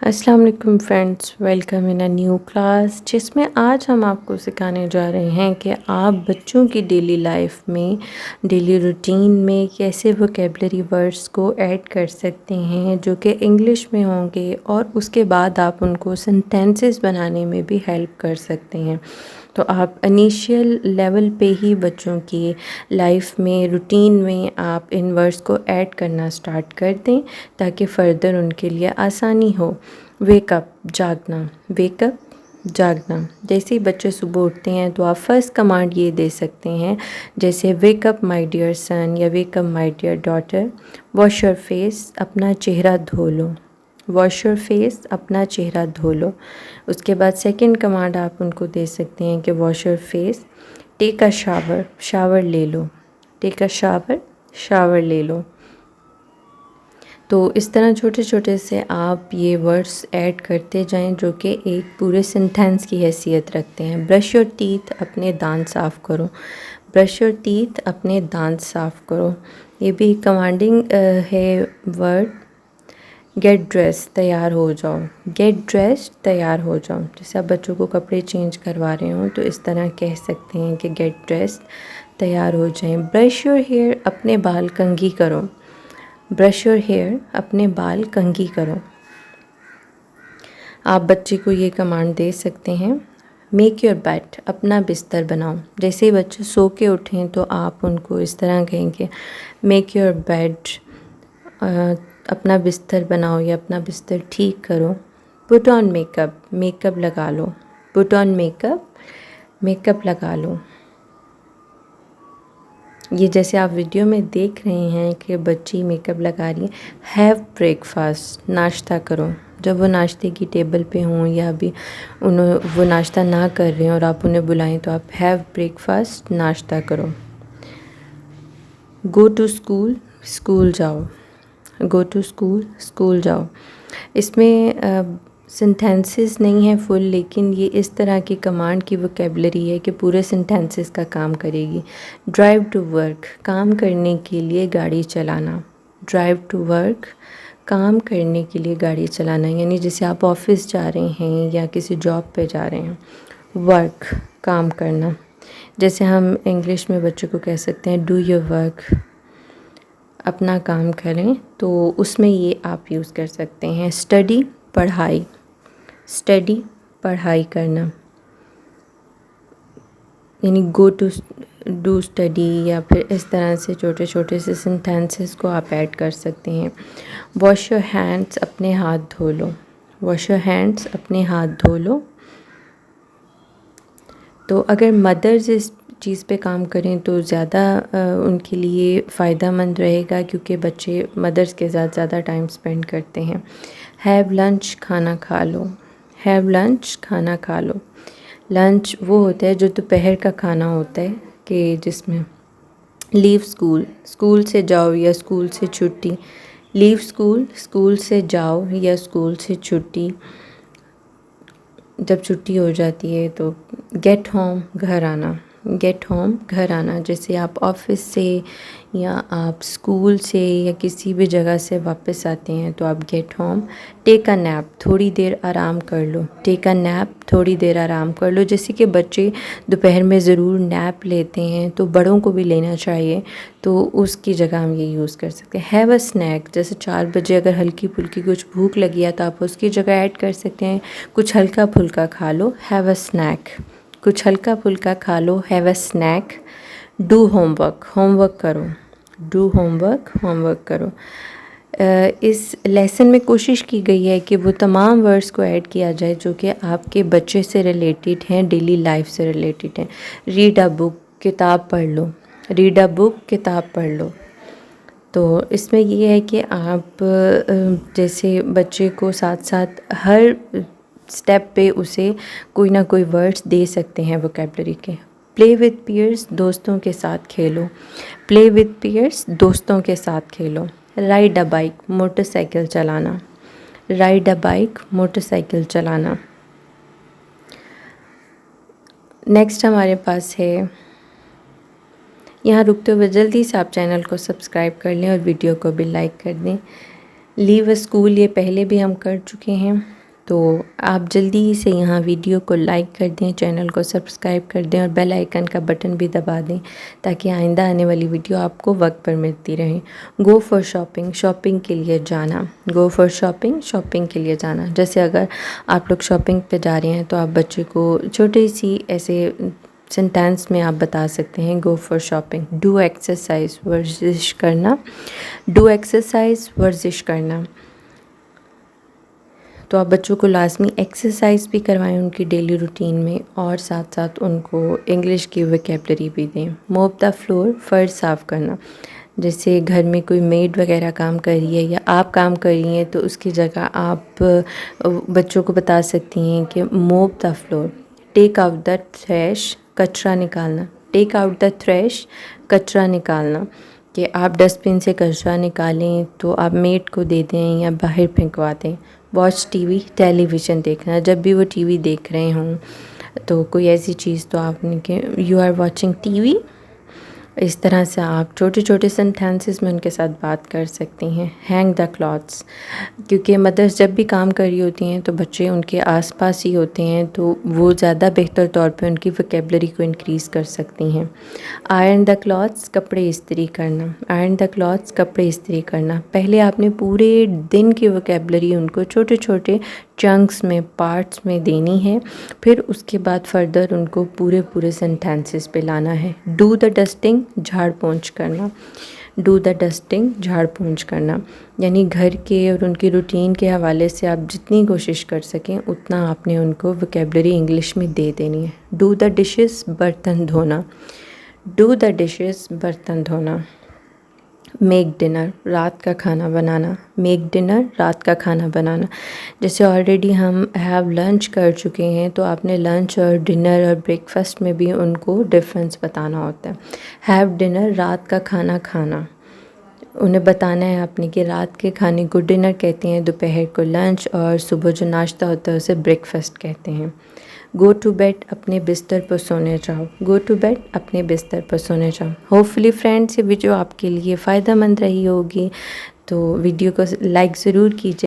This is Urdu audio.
السلام علیکم friends, welcome in a new class, جس میں آج ہم آپ کو سکھانے جا رہے ہیں کہ آپ بچوں کی ڈیلی لائف میں، ڈیلی روٹین میں کیسے ووکیبلری ورڈز کو ایڈ کر سکتے ہیں جو کہ انگلش میں ہوں گے، اور اس کے بعد آپ ان کو سینٹینسز بنانے میں بھی ہیلپ کر سکتے ہیں۔ تو آپ انیشیل لیول پہ ہی بچوں کی لائف میں، روٹین میں آپ ان ورڈز کو ایڈ کرنا سٹارٹ کر دیں تاکہ فردر ان کے لیے آسانی ہو۔ Wake up, جاگنا، wake up, جاگنا۔ جیسے ہی بچے صبح اٹھتے ہیں تو آپ فرسٹ کمانڈ یہ دے سکتے ہیں، جیسے week up my dear son یا wake up my dear daughter, wash your face, اپنا چہرہ دھو لو، واش یور فیس، اپنا چہرہ دھو لو۔ اس کے بعد سیکنڈ کمانڈ آپ ان کو دے سکتے ہیں کہ wash your face, take a shower, shower لے لو، ٹیک اے شاور، شاور لے لو۔ تو اس طرح چھوٹے چھوٹے سے آپ یہ ورڈز ایڈ کرتے جائیں جو کہ ایک پورے سینٹینس کی حیثیت رکھتے ہیں۔ برش یور ٹیتھ، اپنے دانت صاف کرو، برش یور ٹیتھ، اپنے دانت صاف کرو۔ یہ بھی کمانڈنگ ہے ورڈ۔ گیٹ ڈریس، تیار ہو جاؤ، گیٹ ڈریس، تیار ہو جاؤ۔ جیسے آپ بچوں کو کپڑے چینج کروا رہے ہوں تو اس طرح کہہ سکتے ہیں کہ گیٹ ڈریس، تیار ہو جائیں۔ برش یور ہیئر، اپنے بال کنگھی کرو، برش یور ہیئر، اپنے بال کنگھی کرو۔ آپ بچے کو یہ کمانڈ دے سکتے ہیں، میک یور بیڈ، اپنا بستر بناؤ۔ جیسے ہی بچے سو کے اٹھیں تو آپ ان کو اس طرح کہیں کہ میک یور بیڈ، اپنا بستر بناؤ یا اپنا بستر ٹھیک کرو۔ پٹ آن میک اپ، میک اپ لگا لو، پٹ آن میک اپ، میک اپ لگا لو۔ یہ جیسے آپ ویڈیو میں دیکھ رہے ہیں کہ بچی میک اپ لگا رہی ہے۔ ہیو بریک فاسٹ، ناشتہ کرو۔ جب وہ ناشتے کی ٹیبل پہ ہوں یا ابھی وہ ناشتہ نہ کر رہے ہیں اور آپ انہیں بلائیں تو آپ ہیو بریک فاسٹ، ناشتہ کرو۔ گو ٹو اسکول، اسکول جاؤ، گو ٹو اسکول، اسکول جاؤ۔ اس میں سینٹینسز نہیں ہیں فل، لیکن یہ اس طرح کی کمانڈ کی ووکیبلری ہے کہ پورے سینٹینسز کا کام کرے گی۔ ڈرائیو ٹو ورک، کام کرنے کے لیے گاڑی چلانا، ڈرائیو ٹو ورک، کام کرنے کے لیے گاڑی چلانا، یعنی جیسے آپ آفس جا رہے ہیں یا کسی جاب پہ جا رہے ہیں۔ ورک، کام کرنا۔ جیسے ہم انگلش میں بچوں کو کہہ سکتے ہیں ڈو یور ورک، اپنا کام کریں، تو اس میں یہ آپ یوز کر سکتے ہیں۔ اسٹڈی، پڑھائی، اسٹڈی، پڑھائی کرنا، یعنی گو ٹو ڈو اسٹڈی، یا پھر اس طرح سے چھوٹے چھوٹے سے سینٹینسز کو آپ ایڈ کر سکتے ہیں۔ واش یور ہینڈس، اپنے ہاتھ دھو لو، واش یور ہینڈس، اپنے ہاتھ دھو لو۔ تو اگر مدرز اس چیز پہ کام کریں تو زیادہ ان کے لیے فائدہ مند رہے گا، کیونکہ بچے مدرز کے ساتھ زیادہ ٹائم سپینڈ کرتے ہیں۔ ہیو لنچ، کھانا کھا لو، ہیو لنچ، کھانا کھا لو۔ لنچ وہ ہوتا ہے جو دوپہر کا کھانا ہوتا ہے، کہ جس میں لیو اسکول، اسکول سے جاؤ یا اسکول سے چھٹی، لیو اسکول، اسکول سے جاؤ یا اسکول سے چھٹی۔ جب چھٹی ہو جاتی ہے تو گیٹ ہوم، گھر آنا، گیٹ ہوم، گھر آنا۔ جیسے آپ آفس سے یا آپ اسکول سے یا کسی بھی جگہ سے واپس آتے ہیں تو آپ گیٹ ہوم۔ ٹیک اے نیپ، تھوڑی دیر آرام کر لو، ٹیک اے نیپ، تھوڑی دیر آرام کر لو۔ جیسے کہ بچے دوپہر میں ضرور نیپ لیتے ہیں تو بڑوں کو بھی لینا چاہیے، تو اس کی جگہ ہم یہ یوز کر سکتے ہیں۔ ہیو اے اسنیک، جیسے 4 بجے اگر ہلکی پھلکی کچھ بھوک لگی ہے تو آپ اس کی جگہ ایڈ کر سکتے ہیں کچھ ہلکا پھلکا کھا لو، ہیو اے اسنیک، کچھ ہلکا پھلکا کھا لو، have a snack. Do homework, homework کرو، do homework, homework کرو۔ اس لیسن میں کوشش کی گئی ہے کہ وہ تمام ورڈز کو ایڈ کیا جائے جو کہ آپ کے بچے سے ریلیٹڈ ہیں، ڈیلی لائف سے ریلیٹڈ ہیں۔ ریڈ اے بک، کتاب پڑھ لو، ریڈ اے بک، کتاب پڑھ لو۔ تو اس میں یہ ہے کہ آپ جیسے بچے کو ساتھ ساتھ ہر اسٹیپ پہ اسے کوئی نہ کوئی ورڈز دے سکتے ہیں ووکیبلری کے۔ پلے وتھ پیئرس، دوستوں کے ساتھ کھیلو، پلے وتھ پیئرس، دوستوں کے ساتھ کھیلو۔ Ride a bike, motorcycle چلانا، ride a bike, motorcycle چلانا۔ نیکسٹ ہمارے پاس ہے، یہاں رکتے ہوئے جلدی سے آپ چینل کو سبسکرائب کر لیں اور ویڈیو کو بھی لائک کر دیں۔ لیو اسکول یہ پہلے بھی ہم کر چکے ہیں، تو آپ جلدی سے یہاں ویڈیو کو لائک کر دیں، چینل کو سبسکرائب کر دیں اور بیل آئیکن کا بٹن بھی دبا دیں تاکہ آئندہ آنے والی ویڈیو آپ کو وقت پر ملتی رہیں۔ گو فار شاپنگ، شاپنگ کے لیے جانا۔ گو فار شاپنگ، شاپنگ کے لیے جانا۔ جیسے اگر آپ لوگ شاپنگ پہ جا رہے ہیں تو آپ بچے کو چھوٹی سی ایسے سینٹینس میں آپ بتا سکتے ہیں go for shopping. Do exercise, ورزش کرنا۔ ڈو ایکسرسائز، ورزش کرنا۔ تو آپ بچوں کو لازمی ایکسرسائز بھی کروائیں ان کی ڈیلی روٹین میں، اور ساتھ ساتھ ان کو انگلش کی ویکیبلری بھی دیں۔ موپ دا فلور، فرش صاف کرنا۔ جیسے گھر میں کوئی میڈ وغیرہ کام کر رہی ہے یا آپ کام کر رہی ہیں تو اس کی جگہ آپ بچوں کو بتا سکتی ہیں کہ mop the floor. Take out the trash, کچرا نکالنا۔ ٹیک آؤٹ دا تھریش، کچرا نکالنا، کہ آپ ڈسٹ بن سے کچرا نکالیں تو آپ میڈ کو دے دیں یا باہر پھینکوا دیں۔ واچ ٹی وی، ٹیلی ویژن دیکھنا۔ جب بھی وہ ٹی وی دیکھ رہے ہوں تو کوئی ایسی چیز تو آپ نے کہ you are watching TV, اس طرح سے آپ چھوٹے چھوٹے سینٹینسز میں ان کے ساتھ بات کر سکتی ہیں۔ ہینگ دا کلاتھس، کیونکہ مدرس جب بھی کام کر رہی ہوتی ہیں تو بچے ان کے آس پاس ہی ہوتے ہیں تو وہ زیادہ بہتر طور پہ ان کی ویکیبلری کو انکریز کر سکتی ہیں۔ آئرن دا کلاتھس، کپڑے استری کرنا۔ آئرن دا کلاتھس، کپڑے استری کرنا۔ پہلے آپ نے پورے دن کی ویکیبلری ان کو چھوٹے چھوٹے چنکس میں، پارٹس میں دینی ہے، پھر اس کے بعد فردر ان کو پورے سینٹینسز پہ لانا ہے۔ ڈو دا ڈسٹنگ، جھاڑ پونچھ کرنا۔ ڈو دا ڈسٹنگ، جھاڑ پونچھ کرنا، یعنی گھر کے اور ان کی روٹین کے حوالے سے آپ جتنی کوشش کر سکیں اتنا آپ نے ان کو ویکیبلری انگلش میں دے دینی ہے۔ ڈو دا ڈشز، برتن دھونا۔ ڈو دا ڈشز، برتن دھونا۔ میک ڈنر، رات کا کھانا بنانا۔ میک ڈنر، رات کا کھانا بنانا۔ جیسے آلریڈی ہم ہیو لنچ کر چکے ہیں تو آپ نے لنچ اور ڈنر اور بریک فاسٹ میں بھی ان کو ڈفرینس بتانا ہوتا ہے۔ ہیو ڈنر، رات کا کھانا کھانا، انہیں بتانا ہے آپ نے کہ رات کے کھانے کو ڈنر کہتے ہیں، دوپہر کو لنچ، اور صبح جو ناشتہ ہوتا ہے اسے بریک فاسٹ کہتے ہیں۔ گو ٹو بیڈ، اپنے بستر پر سونے جاؤ۔ گو ٹو بیڈ، اپنے بستر پر سونے جاؤ۔ ہوپ فلی فرینڈس یہ ویڈیو آپ کے لیے فائدہ مند رہی ہوگی، تو ویڈیو کو لائک ضرور کیجیے۔